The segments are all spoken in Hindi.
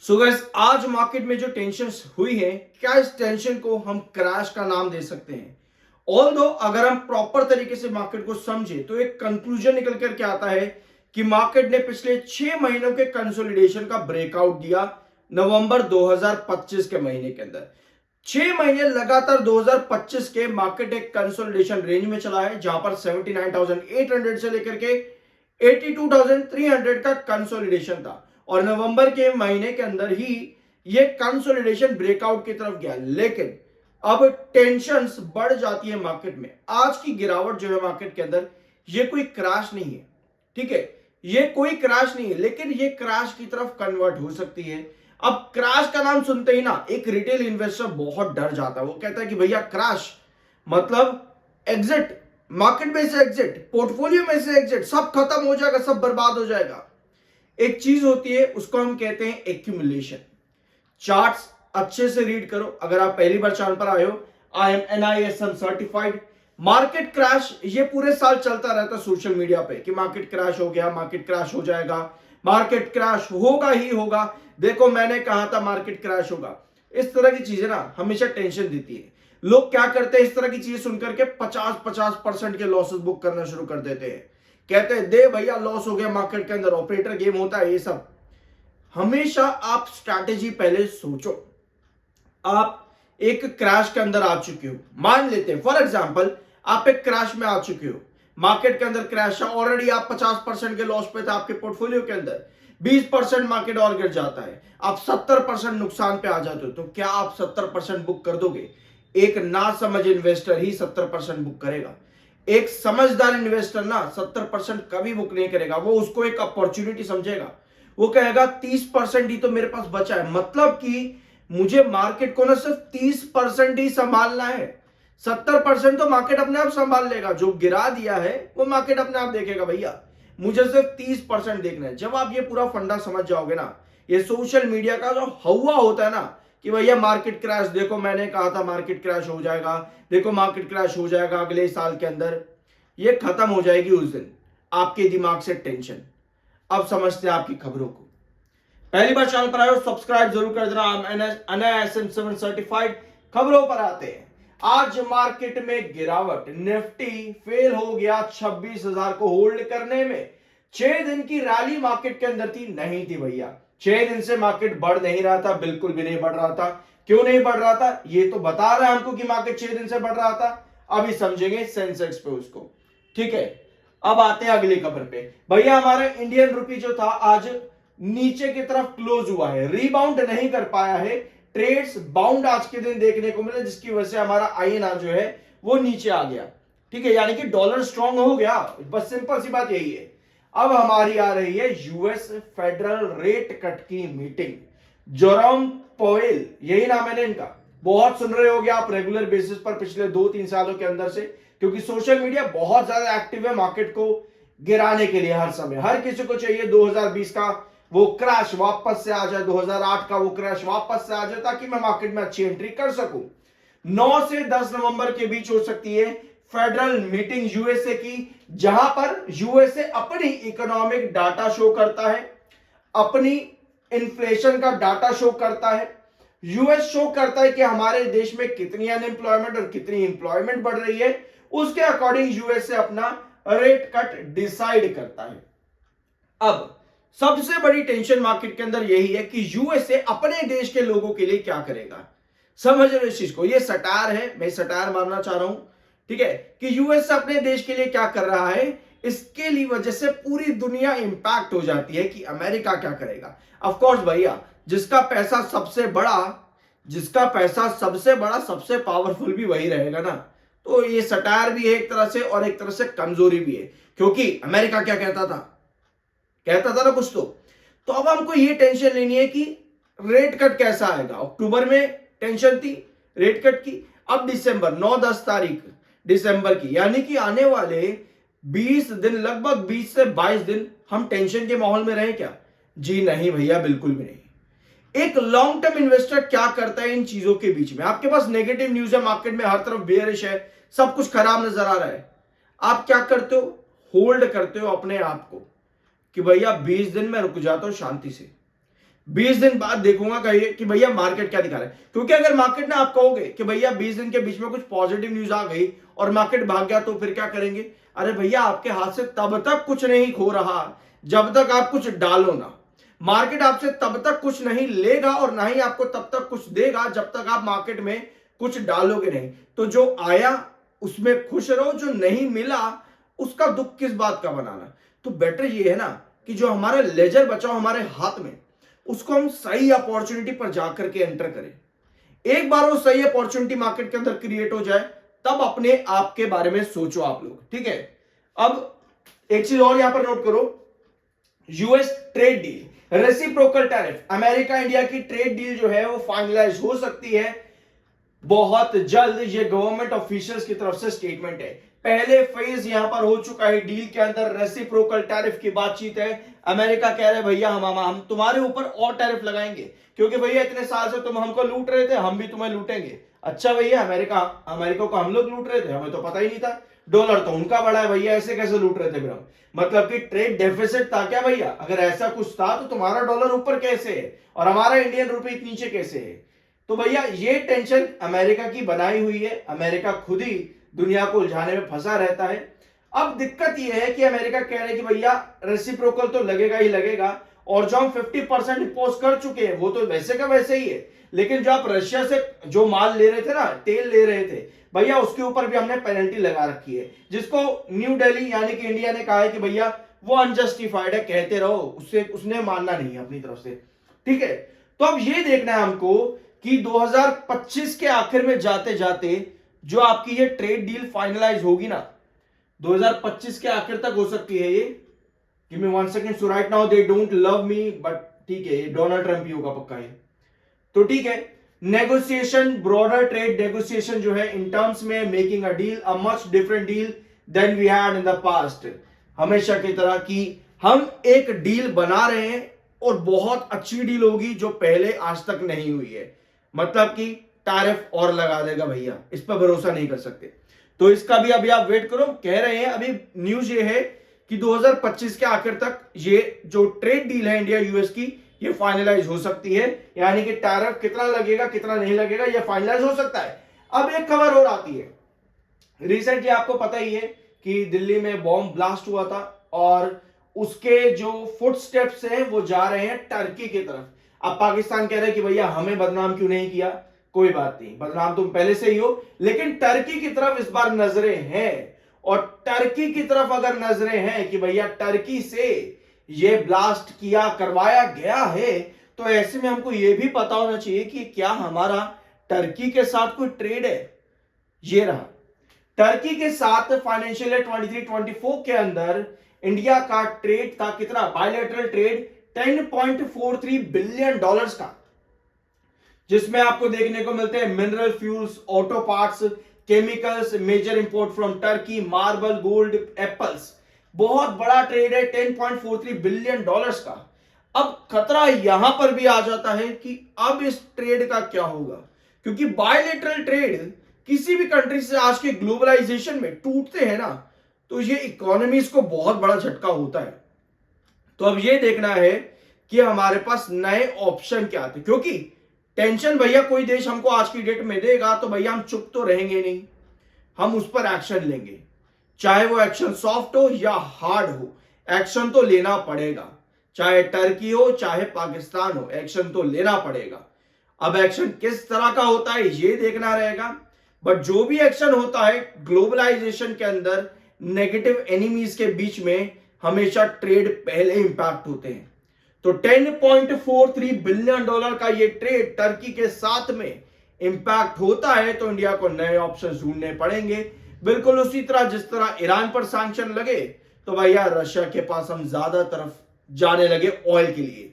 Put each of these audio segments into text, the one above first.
सो गाइस, आज मार्केट में जो टेंशन हुई है, क्या इस टेंशन को हम क्रैश का नाम दे सकते हैं? ऑल्दो अगर हम प्रॉपर तरीके से मार्केट को समझे तो एक कंक्लूजन निकल कर के आता है कि मार्केट ने पिछले 6 महीनों के कंसोलिडेशन का ब्रेकआउट दिया नवंबर 2025 के महीने के अंदर। 6 महीने लगातार 2025 के मार्केट एक कंसोलिडेशन रेंज में चला है, जहां पर 79,800 से लेकर के 82,300 का कंसोलिडेशन था और नवंबर के महीने के अंदर ही ये कंसोलिडेशन ब्रेकआउट की तरफ गया। लेकिन अब टेंशंस बढ़ जाती है मार्केट में। आज की गिरावट जो है मार्केट के अंदर, ये कोई क्रैश नहीं है, ठीक है, ये कोई क्रैश नहीं है, लेकिन ये क्रैश की तरफ कन्वर्ट हो सकती है। अब क्रैश का नाम सुनते ही ना एक रिटेल इन्वेस्टर बहुत डर जाता है। वो कहता है कि भैया क्रैश मतलब एग्जिट, मार्केट में से एग्जिट, पोर्टफोलियो में से एग्जिट, सब खत्म हो जाएगा, सब बर्बाद हो जाएगा। एक चीज होती है, उसको हम कहते हैं एक्यूमुलेशन। चार्ट्स अच्छे से रीड करो। अगर आप पहली बार चैनल पर आए हो, I am NISM certified. Market crash ये पूरे साल चलता रहता है सोशल मीडिया पे कि मार्केट क्रैश हो गया, मार्केट क्रैश हो जाएगा, मार्केट क्रैश होगा ही होगा, देखो मैंने कहा था मार्केट क्रैश होगा। इस तरह की चीजें ना हमेशा टेंशन देती है। लोग क्या करते हैं, इस तरह की चीजें सुनकर के 50-50% के लॉसेस बुक करना शुरू कर देते हैं। कहते हैं दे भैया लॉस हो गया मार्केट के अंदर, ऑपरेटर गेम होता है ये सब। हमेशा आप स्ट्रैटेजी पहले सोचो। आप एक क्रैश के अंदर आ चुके हो, मान लेते हैं फॉर एग्जांपल आप एक क्रैश में आ चुके हो, मार्केट के अंदर क्रैश है, ऑलरेडी आप 50% के लॉस पे थे आपके पोर्टफोलियो के अंदर, 20% मार्केट और गिर जाता है, आप 70% नुकसान पे आ जाते हो, तो क्या आप 70% बुक कर दोगे? एक ना समझ इन्वेस्टर ही 70% बुक करेगा। एक समझदार इन्वेस्टर ना 70% कभी बुक नहीं करेगा। वो उसको एक अपॉर्चुनिटी समझेगा। वो कहेगा 30% ही तो मेरे पास बचा है, मतलब कि मुझे मार्केट को ना सिर्फ 30% ही संभालना है, 70% तो मार्केट अपने आप संभाल लेगा। जो गिरा दिया है वो मार्केट अपने आप देखेगा। भैया मुझे सिर्फ 30% देखना है। जब आप ये पूरा फंडा समझ जाओगे ना, ये सोशल मीडिया का जो हवा होता है ना कि भैया मार्केट क्रैश, देखो मैंने कहा था मार्केट क्रैश हो जाएगा, देखो मार्केट क्रैश हो जाएगा अगले साल के अंदर, ये खत्म हो जाएगी उस दिन आपके दिमाग से टेंशन। अब समझते हैं आपकी खबरों को। पहली बार चैनल पर आए हो, सब्सक्राइब जरूर कर देना। NISM 7 certified. खबरों पर आते हैं। आज मार्केट में गिरावट, निफ्टी फेल हो गया 26,000 को होल्ड करने में। 6 दिन की रैली मार्केट के अंदर थी, नहीं थी भैया। 6 दिन से मार्केट बढ़ नहीं रहा था, बिल्कुल भी नहीं बढ़ रहा था। क्यों नहीं बढ़ रहा था ये तो बता रहे हैं हमको कि मार्केट 6 दिन से बढ़ रहा था। अभी समझेंगे सेंसेक्स पे उसको, ठीक है। अब आते हैं अगली खबर पे। भैया हमारा इंडियन रुपी जो था आज नीचे की तरफ क्लोज हुआ है, रीबाउंड नहीं कर पाया है। ट्रेड्स बाउंड आज के दिन देखने को मिले, जिसकी वजह से हमारा INR जो है वो नीचे आ गया, ठीक है, यानी कि डॉलर स्ट्रांग हो गया। बस सिंपल सी बात यही है। अब हमारी आ रही है US फेडरल रेट कट की मीटिंग। जोरोम पोवेल, यही नाम है ना इनका, बहुत सुन रहे होगे आप रेगुलर बेसिस पर पिछले 2-3 सालों के अंदर से, क्योंकि सोशल मीडिया बहुत ज्यादा एक्टिव है मार्केट को गिराने के लिए। हर समय हर किसी को चाहिए 2020 का वो क्रैश वापस से आ जाए, 2008 का वो क्रैश वापस से आ जाए, ताकि मैं मार्केट में अच्छी एंट्री कर सकूं। 9 से 10 नवंबर के बीच हो सकती है फेडरल मीटिंग USA की, जहां पर USA अपनी इकोनॉमिक डाटा शो करता है, अपनी इन्फ्लेशन का डाटा शो करता है। US शो करता है कि हमारे देश में कितनी अनएम्प्लॉयमेंट और कितनी इंप्लॉयमेंट बढ़ रही है। उसके अकॉर्डिंग USA अपना रेट कट डिसाइड करता है। अब सबसे बड़ी टेंशन मार्केट के अंदर यही है कि USA अपने देश के लोगों के लिए क्या करेगा। समझ रहे हो इस चीज को? ये सटार है, मैं सटार मारना चाह रहा हूं, ठीक है, कि US अपने देश के लिए क्या कर रहा है। इसके लिए वजह से पूरी दुनिया इंपैक्ट हो जाती है कि अमेरिका क्या करेगा। ऑफ कोर्स भैया, जिसका पैसा सबसे बड़ा सबसे पावरफुल भी वही रहेगा ना। तो ये सटार भी है एक तरह से, और एक तरह से कमजोरी भी है, क्योंकि अमेरिका क्या कहता था ना कुछ तो अब हमको ये टेंशन लेनी है कि रेट कट कैसा आएगा। अक्टूबर में टेंशन थी रेट कट की, अब दिसंबर 9-10 तारीख दिसंबर की, यानी कि आने वाले 20 दिन, लगभग 20 से 22 दिन हम टेंशन के माहौल में रहे क्या? जी नहीं भैया, बिल्कुल भी नहीं। एक लॉन्ग टर्म इन्वेस्टर क्या करता है इन चीजों के बीच में? आपके पास नेगेटिव न्यूज है, मार्केट में हर तरफ बेयरिश है, सब कुछ खराब नजर आ रहा है। आप क्या करते हो? होल्ड करते हो अपने आप को कि भैया 20 दिन में रुक जाता हूं शांति से। 20 दिन बाद देखूंगा कहिए कि भैया मार्केट क्या दिखा रहा है। क्योंकि अगर मार्केट ने आप कहोगे कि भैया 20 दिन के बीच में कुछ पॉजिटिव न्यूज आ गई और मार्केट भाग गया, तो फिर क्या करेंगे? अरे भैया आपके हाथ से तब तक कुछ नहीं खो रहा जब तक आप कुछ डालो ना। मार्केट आपसे तब तक कुछ नहीं लेगा और ना ही आपको तब तक कुछ देगा जब तक आप मार्केट में कुछ डालोगे नहीं। तो जो आया उसमें खुश रहो, जो नहीं मिला उसका दुख किस बात का बनाना। तो बेटर ये है ना कि जो हमारा लेजर बचा हमारे हाथ में, उसको हम सही अपॉर्चुनिटी पर जाकर के एंटर करें। एक बार वो सही अपॉर्चुनिटी मार्केट के अंदर क्रिएट हो जाए, तब अपने आप के बारे में सोचो आप लोग, ठीक है। अब एक चीज और यहां पर नोट करो, US trade deal, reciprocal tariff, America India की ट्रेड डील जो है वो फाइनलाइज हो सकती है बहुत जल्द। ये गवर्नमेंट ऑफिशियल्स की तरफ से स्टेटमेंट है। पहले फेज यहां पर हो चुका है डील के अंदर, रेसिप्रोकल टैरिफ की बातचीत है। अमेरिका कह रहे भैया हम तुम्हारे ऊपर और टैरिफ लगाएंगे, क्योंकि भैया इतने साल से तुम हमको लूट रहे थे, हम भी तुम्हें लूटेंगे। अच्छा भैया, अमेरिका को हम लोग लूट रहे थे, हमें तो पता ही नहीं था। डॉलर तो उनका बढ़ा है भैया, ऐसे कैसे लूट रहे थे फिर हम? मतलब कि ट्रेड डेफिसिट था क्या भैया? अगर ऐसा कुछ था तो तुम्हारा डॉलर ऊपर कैसे है और हमारा इंडियन रुपये नीचे कैसे है? तो भैया ये टेंशन अमेरिका की बनाई हुई है। अमेरिका खुद ही दुनिया को उलझाने में फंसा रहता है। अब दिक्कत ये है कि अमेरिका कह रहे हैं कि भैया रेसिप्रोकल तो लगेगा ही लगेगा, और जो हम 50% इम्पोज कर चुके हैं वो तो वैसे का वैसे ही है। लेकिन जो आप रशिया से जो माल ले रहे थे ना, तेल ले रहे थे भैया, उसके ऊपर भी हमने पेनल्टी लगा रखी है, जिसको न्यू दिल्ली यानी कि इंडिया ने कहा है कि भैया वो अनजस्टिफाइड है, कहते रहो, उसने मानना नहीं है अपनी तरफ से, ठीक है। तो अब ये देखना है हमको कि 2025 के आखिर में जाते जाते जो आपकी ये ट्रेड डील फाइनलाइज होगी ना, 2025 के आखिर तक हो सकती है ये। Give me 1 second. So right now they don't love me, but ठीक है, ये डोनाल्ड ट्रंप ही होगा पक्का ये, तो ठीक है। नेगोशिएशन, ब्रॉडर ट्रेड नेगोशिएशन जो है इन टर्म्स में making a deal, a much different deal than we had in the past. हमेशा की तरह की हम एक डील बना रहे हैं और बहुत अच्छी डील होगी जो पहले आज तक नहीं हुई है। मतलब कि टैरिफ और लगा देगा भैया, इस पर भरोसा नहीं कर सकते। तो इसका भी अभी आप वेट करो, कह रहे हैं अभी न्यूज ये है कि 2025 के आखिर तक ये जो ट्रेड डील है इंडिया यूएस की, ये फाइनलाइज हो सकती है। यानी कि टैरिफ कितना लगेगा कितना नहीं लगेगा ये फाइनलाइज हो सकता है। अब एक खबर और आती है, रिसेंटली आपको पता ही है कि दिल्ली में बॉम्ब ब्लास्ट हुआ था और उसके जो फुटस्टेप्स हैं वो जा रहे हैं टर्की की तरफ। अब पाकिस्तान कह रहे हैं कि भैया हमें बदनाम क्यों नहीं किया? कोई बात नहीं, बदनाम तुम पहले से ही हो, लेकिन टर्की की तरफ इस बार नजरें हैं। और टर्की की तरफ अगर नजरें हैं कि भैया टर्की से ये ब्लास्ट किया करवाया गया है, तो ऐसे में हमको ये भी पता होना चाहिए कि क्या हमारा टर्की के साथ कोई ट्रेड है। ये रहा टर्की के साथ फाइनेंशियल ईयर 23-24 के अंदर इंडिया का ट्रेड था कितना? बायलैटरल ट्रेड 10.43 बिलियन डॉलर्स का, जिसमें आपको देखने को मिलते हैं mineral fuels, auto parts, chemicals, major import from Turkey, marble, gold, apples. बहुत बड़ा ट्रेड है 10.43 बिलियन डॉलर्स का। अब खतरा यहां पर भी आ जाता है कि अब इस ट्रेड का क्या होगा, क्योंकि बायलैटरल ट्रेड किसी भी कंट्री से आज के ग्लोबलाइजेशन में टूटते हैं ना, तो ये इकोनॉमीज को बहुत बड़ा झटका होता है। तो अब ये देखना है कि हमारे पास नए ऑप्शन क्या आते, क्योंकि टेंशन भैया कोई देश हमको आज की डेट में देगा तो भैया हम चुप तो रहेंगे नहीं, हम उस पर एक्शन लेंगे। चाहे वो एक्शन सॉफ्ट हो या हार्ड हो, एक्शन तो लेना पड़ेगा। चाहे टर्की हो चाहे पाकिस्तान हो, एक्शन तो लेना पड़ेगा। अब एक्शन किस तरह का होता है ये देखना रहेगा, बट जो भी एक्शन होता है ग्लोबलाइजेशन के अंदर नेगेटिव एनिमीज के बीच में हमेशा ट्रेड पहले इंपैक्ट होते हैं। तो 10.43 बिलियन डॉलर का ये ट्रेड टर्की के साथ में इंपैक्ट होता है, तो इंडिया को नए ऑप्शन ढूंढने पड़ेंगे। बिल्कुल उसी तरह जिस तरह ईरान पर सैंक्शन लगे तो भैया रशिया के पास हम ज्यादा तरफ जाने लगे ऑयल के लिए,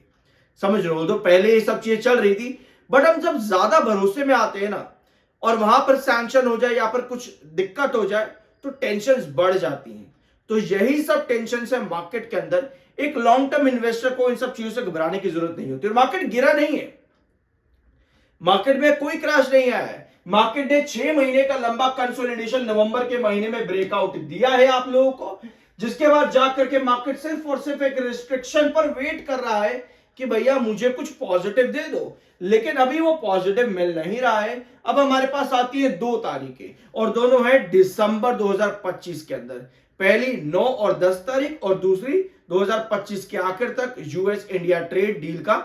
समझ रहे हो। तो पहले ये सब चीजें चल रही थी, बट हम जब ज्यादा भरोसे में आते हैं ना और वहां पर सैंक्शन हो जाए या पर कुछ दिक्कत हो जाए तो टेंशन बढ़ जाती हैं। तो यही सब टेंशन है मार्केट के अंदर। एक लॉन्ग टर्म इन्वेस्टर को इन सब चीजों से घबराने की जरूरत नहीं होती। और मार्केट गिरा नहीं है, मार्केट में कोई क्रैश नहीं आया है। मार्केट ने 6 महीने का लंबा कंसोलिडेशन नवंबर के महीने में ब्रेकआउट दिया है आप लोगों को, जिसके बाद जाकर के मार्केट सिर्फ और सिर्फ एक रिस्ट्रिक्शन पर वेट कर रहा है कि भैया मुझे कुछ पॉजिटिव दे दो, लेकिन अभी वो पॉजिटिव मिल नहीं रहा है। अब हमारे पास आती है 2 तारीखें और दोनों है दिसंबर 2025 के अंदर। पहली 9 और 10 तारीख और दूसरी 2025 के आखिर तक यूएस इंडिया ट्रेड डील का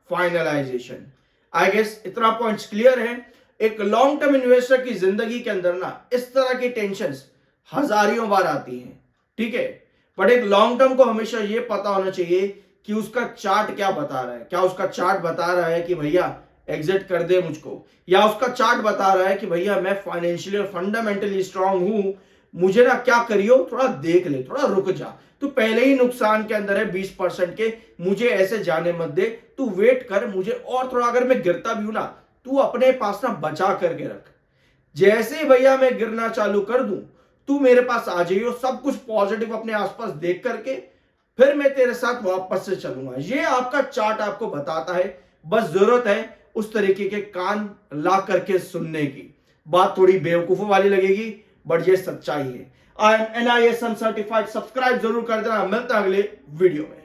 फाइनलाइजेशन। आई गेस इतना पॉइंट्स क्लियर है। एक लॉन्ग टर्म इन्वेस्टर की जिंदगी के अंदर ना इस तरह की टेंशंस हजारों बार आती हैं, ठीक है, बट एक लॉन्ग टर्म को हमेशा ये पता होना चाहिए कि उसका चार्ट क्या बता रहा है। क्या उसका चार्ट बता रहा है कि भैया एग्जिट कर दे मुझको, या उसका चार्ट बता रहा है कि भैया मैं फाइनेंशियली और फंडामेंटली स्ट्रांग हूं, मुझे ना क्या करियो, थोड़ा देख ले, थोड़ा रुक जा, तू पहले ही नुकसान के अंदर है 20% के, मुझे ऐसे जाने मत दे, तू वेट कर, मुझे और थोड़ा, अगर मैं गिरता भी हूं ना, तू अपने पास ना बचा करके रख। जैसे ही भैया मैं गिरना चालू कर दूं, तू मेरे पास आ जाइयो, सब कुछ पॉजिटिव अपने आसपास देख करके, फिर मैं तेरे साथ वापस से चलूंगा। ये आपका चार्ट आपको बताता है, बस जरूरत है उस तरीके के कान ला करके सुनने की। बात थोड़ी बेवकूफों वाली लगेगी, बट ये सच्चाई है। I am NISM certified, subscribe जरूर कर देना। मिलता है अगले वीडियो में।